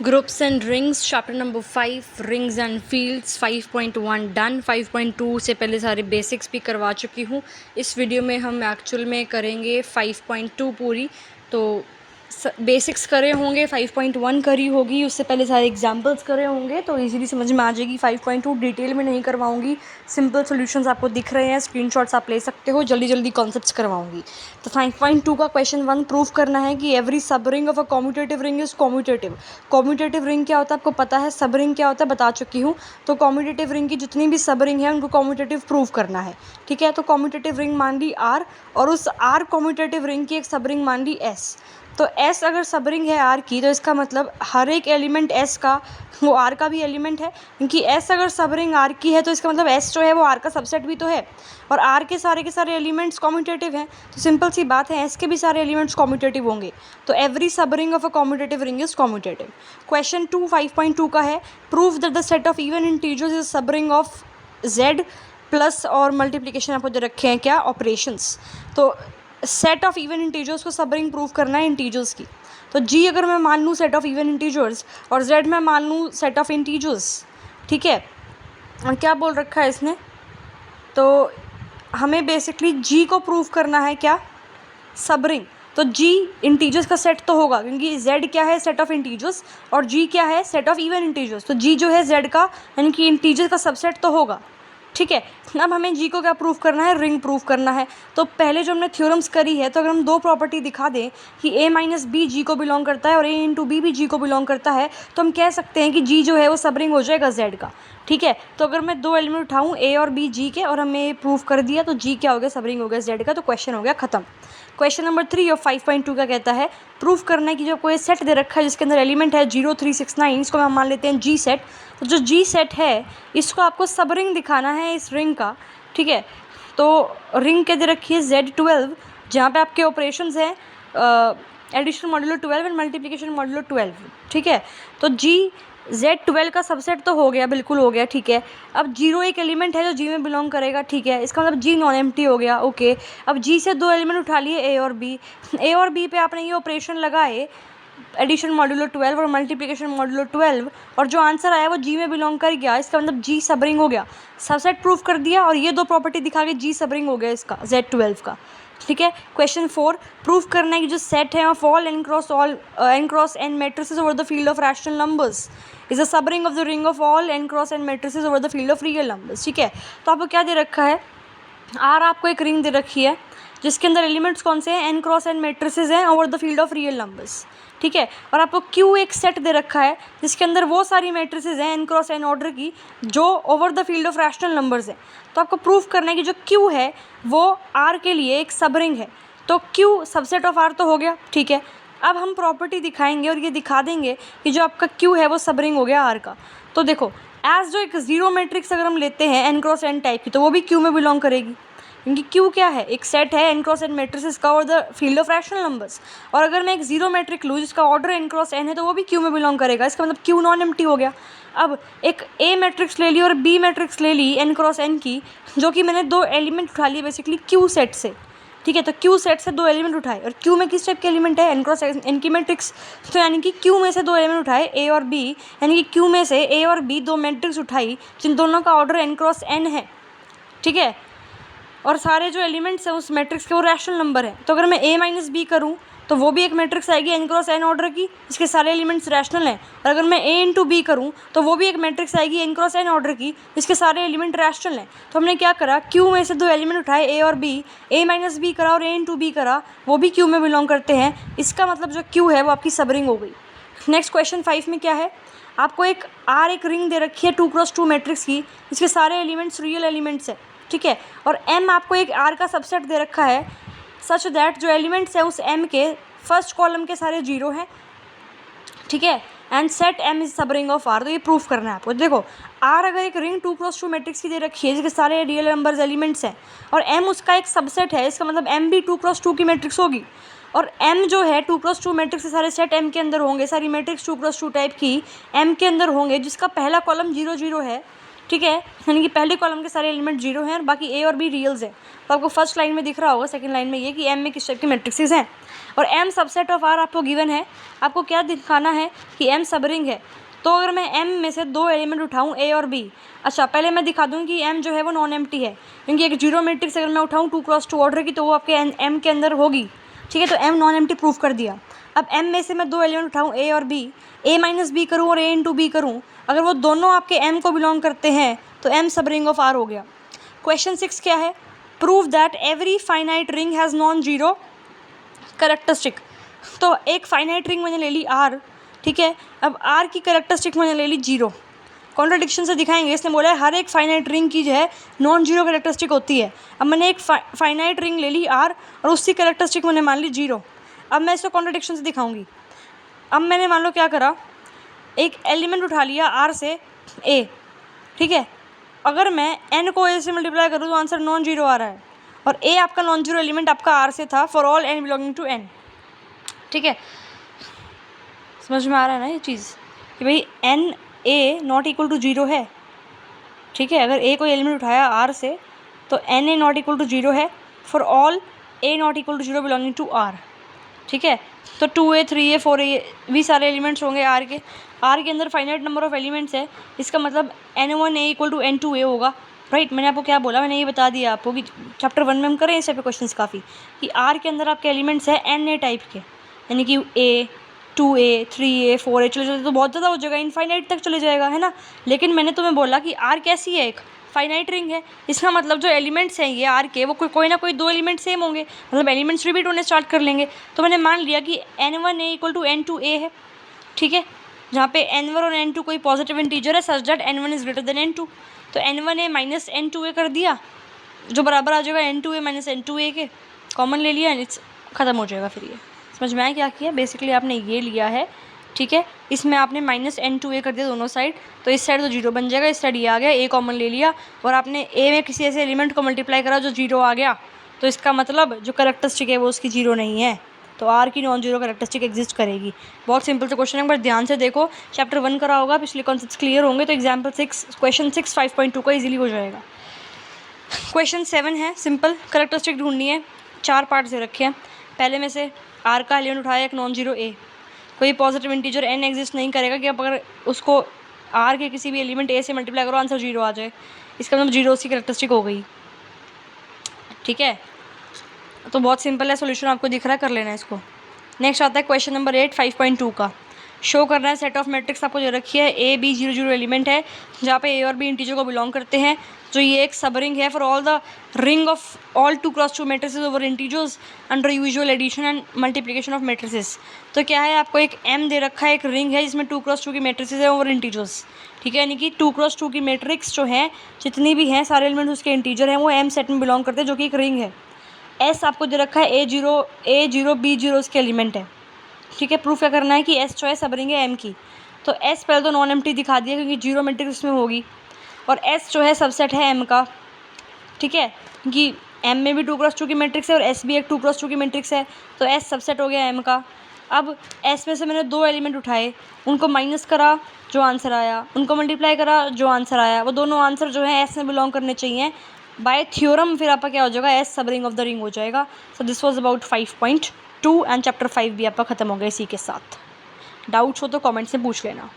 Groups and rings, chapter number 5, rings and fields, 5.1 done. 5.2 से पहले सारे बेसिक्स भी करवा चुकी हूँ। इस वीडियो में हम एक्चुअल में करेंगे 5.2 पूरी। तो बेसिक्स करे होंगे, 5.1 करी होगी, उससे पहले सारे एग्जाम्पल्स करे होंगे, तो इजीली समझ में आ जाएगी। 5.2 डिटेल में नहीं करवाऊंगी, सिंपल सॉल्यूशंस आपको दिख रहे हैं, स्क्रीनशॉट्स आप ले सकते हो, जल्दी जल्दी कॉन्सेप्ट्स करवाऊंगी। तो 5.2 का क्वेश्चन 1 प्रूव करना है कि एवरी सब ring of a commutative ring is commutative. Commutative ring क्या होता है आपको पता है, सब रिंग क्या होता है बता चुकी हूँ। तो कॉम्यूटेटिव रिंग की जितनी भी सब रिंग है उनको कॉम्यूटेटिव प्रूव करना है। ठीक है, तो कॉम्यूटेटिव रिंग मान ली आर, और उस आर कॉम्यूटेटिव रिंग की एक सब रिंग मान ली एस। तो एस अगर सब रिंग है आर की, तो इसका मतलब हर एक एलिमेंट एस का वो आर का भी एलिमेंट है, क्योंकि एस अगर सब रिंग आर की है तो इसका मतलब एस जो है वो आर का सबसेट भी तो है, और आर के सारे एलिमेंट्स कॉम्यूटेटिव हैं। तो सिंपल सी बात है, एस के भी सारे एलिमेंट्स कॉम्यूटेटिव होंगे। तो एवरी सब ring of a commutative ring is commutative. Question 2 5.2 का है, prove that the set of even integers is सब रिंग ऑफ जेड प्लस और मल्टीप्लिकेशन आपको दे रखे हैं क्या, ऑपरेशंस। तो सेट ऑफ इवन इंटीजर्स को सब रिंग प्रूव करना है इंटीजर्स की। तो जी अगर मैं मान लूँ सेट ऑफ इवन इंटीजर्स, और जेड मैं मान लूँ सेट ऑफ इंटीजर्स, ठीक है। और क्या बोल रखा है इसने, तो हमें बेसिकली जी को प्रूव करना है क्या, सब रिंग। तो जी इंटीजर्स का सेट तो होगा, क्योंकि जेड क्या है, सेट ऑफ इंटीजर्स, और जी क्या है, सेट ऑफ इवन इंटीजर्स। तो जी जो है जेड का यानी कि इंटीजर्स का सबसेट तो होगा। ठीक है, अब हमें जी को क्या प्रूव करना है, रिंग प्रूव करना है। तो पहले जो हमने थ्योरम्स करी है, तो अगर हम दो प्रॉपर्टी दिखा दें कि a माइनस बी जी को बिलोंग करता है और a इंटू बी भी जी को बिलोंग करता है, तो हम कह सकते हैं कि जी जो है वो सब रिंग हो जाएगा जेड का। ठीक है, तो अगर मैं दो एलिमेंट उठाऊँ a और b जी के, और हमने ये प्रूव कर दिया, तो जी क्या हो गया, सब रिंग हो गया जेड का। तो क्वेश्चन हो गया खत्म। क्वेश्चन नंबर 3 और 5.2 का कहता है, प्रूफ करना है कि जो कोई सेट दे रखा है जिसके अंदर एलिमेंट है 0 3 6 9, इसको हम मान लेते हैं जी सेट। तो जो जी सेट है इसको आपको सब रिंग दिखाना है इस रिंग का। ठीक है, तो रिंग क्या दे रखी है, Z12, जहाँ पे आपके ऑपरेशंस हैं addition modulo 12 and multiplication modulo 12। ठीक है, तो जी Z12 का सबसेट तो हो गया, बिल्कुल हो गया। ठीक है, अब 0 एक एलिमेंट है जो जी में बिलोंग करेगा। ठीक है, इसका मतलब जी नॉन एम्प्टी हो गया। ओके, अब जी से दो एलिमेंट उठा लिए ए और बी। ए और बी पे आपने ये ऑपरेशन लगाए, एडिशन मॉड्यूलो 12 और मल्टीप्लिकेशन मॉड्यूलो 12, और जो आंसर आया वो जी में बिलोंग कर गया। इसका मतलब जी सब रिंग हो गया, सबसेट प्रूफ कर दिया, और ये दो प्रॉपर्टी दिखा के जी सब रिंग हो गया इसका Z12 का। ठीक है, क्वेश्चन 4, प्रूफ करना है कि जो सेट है of all n cross n matrices over the field of rational numbers is a subring of the ring of all n cross n matrices over the field of real numbers. ठीक है, तो आपको क्या दे रखा है, are आपको एक ring दे रखी है जिसके अंदर एलिमेंट्स कौन से हैं, एन क्रॉस एन मैट्रिसेस हैं over the field of real numbers. ठीक है, और आपको क्यू एक सेट दे रखा है जिसके अंदर वो सारी मैट्रिसेस हैं एन क्रॉस एन ऑर्डर की जो over the field of rational numbers हैं। तो आपको प्रूफ करना है कि जो क्यू है वो आर के लिए एक सब रिंग है। तो क्यू सबसेट ऑफ आर तो हो गया। ठीक है, अब हम प्रॉपर्टी दिखाएंगे और ये दिखा देंगे कि जो आपका क्यू है वो सब रिंग हो गया आर का। तो देखो, एज जो एक जीरो मैट्रिक्स अगर हम लेते हैं एन क्रॉस एन टाइप की, तो वो भी क्यू में बिलोंग करेगी, क्योंकि क्यू क्या है, एक सेट है एन क्रॉस एन मैट्रिसेस का और the field of rational numbers. और अगर मैं एक जीरो मैट्रिक लूँ जिसका ऑर्डर एन क्रॉस एन है, तो वो भी क्यू में बिलोंग करेगा। इसका मतलब क्यू नॉन एम्प्टी हो गया। अब एक ए मैट्रिक्स ले ली और बी मैट्रिक्स ले ली एन क्रॉस एन की, जो कि मैंने दो एलिमेंट उठा लिए बेसिकली क्यू सेट से। ठीक है, तो क्यू सेट से दो एलिमेंट उठाए, और क्यू में किस टाइप के एलिमेंट है, एन क्रॉस एन की मैट्रिक्स। तो यानी कि क्यू में से दो एलिमेंट उठाए ए और बी, यानी कि क्यू में से ए और बी दो मैट्रिक्स उठाई जिन दोनों का ऑर्डर एन क्रॉस एन है। ठीक है, और सारे जो एलिमेंट्स हैं उस मैट्रिक्स के वो रैशनल नंबर हैं। तो अगर मैं ए माइनस बी करूँ तो वो भी एक मैट्रिक्स आएगी एन क्रॉस एन ऑर्डर की, इसके सारे एलिमेंट्स रैशनल हैं। और अगर मैं ए इंटू बी करूँ तो वो भी एक मैट्रिक्स आएगी एन क्रॉस एन ऑर्डर की, इसके सारे एलिमेंट रैशनल हैं। तो हमने क्या करा, क्यू में से दो एलिमेंट उठाए ए और बी, ए माइनस बी करा और ए इंटू बी करा, वो भी क्यू में बिलोंग करते हैं। इसका मतलब जो क्यू है वो आपकी सब रिंग हो गई। नेक्स्ट क्वेश्चन 5 में क्या है, आपको एक आर एक रिंग दे रखी है 2x2 मैट्रिक्स की, इसके सारे एलिमेंट्स रियल एलिमेंट्स हैं। ठीक है, और एम आपको एक आर का सबसेट दे रखा है सच दैट जो एलिमेंट्स हैं उस एम के फर्स्ट कॉलम के सारे जीरो हैं। ठीक है, एंड सेट एम इज सब रिंग ऑफ आर। तो ये प्रूफ करना है आपको। देखो, आर अगर एक रिंग 2x2 मैट्रिक्स की दे रखी है जिसके सारे रियल नंबर्स एलिमेंट्स हैं, और एम उसका एक सबसेट है, इसका मतलब एम भी 2x2 की मैट्रिक्स होगी। और एम जो है 2x2 मैट्रिक्स के सारे सेट एम के अंदर होंगे, सारी मैट्रिक्स 2x2 टाइप की एम के अंदर होंगे, जिसका पहला कॉलम 0 0 है। ठीक है, यानी कि पहले कॉलम के सारे एलिमेंट जीरो हैं और बाकी ए और बी रियल्स हैं। तो आपको फर्स्ट लाइन में दिख रहा होगा, सेकंड लाइन में ये कि एम में किस टाइप के मैट्रिक्सेस हैं और एम सबसेट ऑफ आर आपको गिवन है। आपको क्या दिखाना है कि एम सब रिंग है। तो अगर मैं एम में से दो एलिमेंट उठाऊँ ए और बी, अच्छा पहले मैं दिखा दूँ कि एम जो है वो नॉन एम्प्टी है, क्योंकि एक जीरो मैट्रिक्स अगर मैं उठाऊँ 2x2 ऑर्डर की तो वो आपके एम के अंदर होगी। ठीक है, तो एम नॉन एम्प्टी प्रूफ कर दिया। अब एम में से मैं दो एलिमेंट उठाऊँ ए और बी, ए माइनस बी करूँ और ए इंटू बी करूँ, अगर वो दोनों आपके एम को बिलोंग करते हैं तो एम सब रिंग ऑफ आर हो गया। क्वेश्चन 6 क्या है? Prove that every finite ring has non zero characteristic. तो एक फाइनाइट रिंग मैंने ले ली आर, ठीक है, अब आर की कैरेक्टरिस्टिक मैंने ले ली जीरो। कॉन्ट्रडिक्शन से दिखाएंगे, इसने बोला है हर एक फाइनाइट रिंग की जो है नॉन जीरो कैरेक्टरिस्टिक होती है। अब मैंने एक फाइनाइट रिंग ले ली आर और उसकी कैरेक्टरिस्टिक मैंने मान ली जीरो। अब मैं इसको कॉन्ट्रडिक्शन से दिखाऊंगी। अब मैंने मान लो क्या करा, एक एलिमेंट उठा लिया आर से ए, ठीक है, अगर मैं एन को ए से मल्टीप्लाई करूँ तो आंसर नॉन जीरो आ रहा है और ए आपका नॉन जीरो एलिमेंट आपका आर से था for all N belonging to N. ठीक है, समझ में आ रहा है ना ये चीज़ कि भाई N A not equal to zero है। ठीक है, अगर ए कोई एलिमेंट उठाया आर से तो n A not equal to zero है for all a not equal to zero belonging to R. ठीक है, तो 2a 3a 4a भी सारे एलिमेंट्स होंगे आर के। आर के अंदर फाइनाइट नंबर ऑफ एलिमेंट्स है, इसका मतलब n1a इक्वल टू n2a होगा। राइट, मैंने आपको क्या बोला, मैंने ये बता दिया आपको कि चैप्टर 1 में हम करें इस टाइप के क्वेश्चन काफ़ी, कि आर के अंदर आपके एलिमेंट्स है na टाइप के, यानी कि a 2a 3a 4a चले जाते तो बहुत ज़्यादा हो जाएगा, इनफाइनाइट तक चले जाएगा, है ना। लेकिन मैंने तुम्हें बोला कि आर कैसी है, एक फाइनाइट रिंग है, इसका मतलब जो एलिमेंट्स हैं ये आर के वो कोई ना कोई दो एलिमेंट सेम होंगे, मतलब एलिमेंट्स रिपीट होने स्टार्ट कर लेंगे। तो मैंने मान लिया कि n1a इक्वल टू n2a है। ठीक है, जहाँ पे n1 और n2 कोई पॉजिटिव इंटीजर है such that n1 is greater than n2, तो n1a माइनस n2a कर दिया जो बराबर आ जाएगा n2a माइनस n2a के, कॉमन ले लिया, इट्स ख़त्म हो जाएगा। फिर ये समझ में आया क्या किया, बेसिकली आपने ये लिया है। ठीक है, इसमें आपने माइनस n2a कर दिया दोनों साइड, तो इस साइड तो जीरो बन जाएगा, इस साइड ये आ गया, a कॉमन ले लिया और आपने a में किसी ऐसे एलिमेंट को मल्टीप्लाई करा जो जीरो आ गया, तो इसका मतलब जो कैरेक्टरिस्टिक है वो उसकी जीरो नहीं है, तो आर की नॉन जीरो कैरेक्टरिस्टिक एग्जिस्ट करेगी। बहुत सिंपल से क्वेश्चन है, पर ध्यान से देखो, चैप्टर 1 करा होगा, पिछले कॉन्सेप्ट्स क्लियर होंगे तो एग्जाम्पल 6 क्वेश्चन 6 5.2 का ईजिली हो जाएगा। क्वेश्चन 7 है सिंपल, कैरेक्टरिस्टिक ढूंढनी है, 4 पार्ट से रखे हैं। पहले में से आर का एलिमेंट उठाया एक नॉन जीरो ए, कोई पॉजिटिव इंटीजर एन एग्जिस्ट नहीं करेगा कि आप अगर उसको आर के किसी भी एलिमेंट ए से मल्टीप्लाई करो आंसर जीरो आ जाए, इसका मतलब जीरो उसकी कैरेक्टरिस्टिक हो गई। ठीक है, तो बहुत सिंपल है, सॉल्यूशन आपको दिख रहा है, कर लेना है इसको। नेक्स्ट आता है क्वेश्चन नंबर 8 5.2 का। शो करना है सेट ऑफ मैट्रिक्स आपको जो रखी है, ए बी 0 0 एलिमेंट है जहाँ पे ए और बी इंटीजर को बिलोंग करते हैं, जो ये एक सब रिंग है for all the ring of all 2x2 matrices over integers under usual addition and multiplication of matrices. तो क्या है, आपको एक एम दे रखा है, एक रिंग है जिसमें 2x2 की मैट्रिसेस है ओवर इंटीजर्स। ठीक है, यानी कि 2x2 की मैट्रिक्स जो है जितनी भी हैं सारे एलिमेंट उसके इंटीजर हैं वो एम सेट में बिलोंग करते हैं, जो कि एक रिंग है। एस आपको दे रखा है a0 b0 उसके एलिमेंट है। ठीक है, प्रूफ क्या करना है कि एस जो है सब रिंग है एम की, तो एस पहले तो नॉन एम्प्टी दिखा दिया क्योंकि जीरो मैट्रिक्स उसमें होगी, और एस जो है सबसेट है एम का। ठीक है, क्योंकि एम में भी 2x2 की मैट्रिक्स है और एस भी एक 2x2 की मैट्रिक्स है, तो एस सबसेट हो गया एम का। अब एस में से मैंने दो एलिमेंट उठाए, उनको माइनस करा जो आंसर आया, उनको मल्टीप्लाई करा जो आंसर आया, वो दोनों आंसर जो है एस में बिलोंग करने चाहिए बाय थ्योरम, फिर आपका क्या हो जाएगा, एस सब रिंग ऑफ द रिंग हो जाएगा। So this was about 5.2 and chapter 5 भी आपका खत्म हो गया इसी के साथ। डाउट्स हो तो कमेंट्स में पूछ लेना।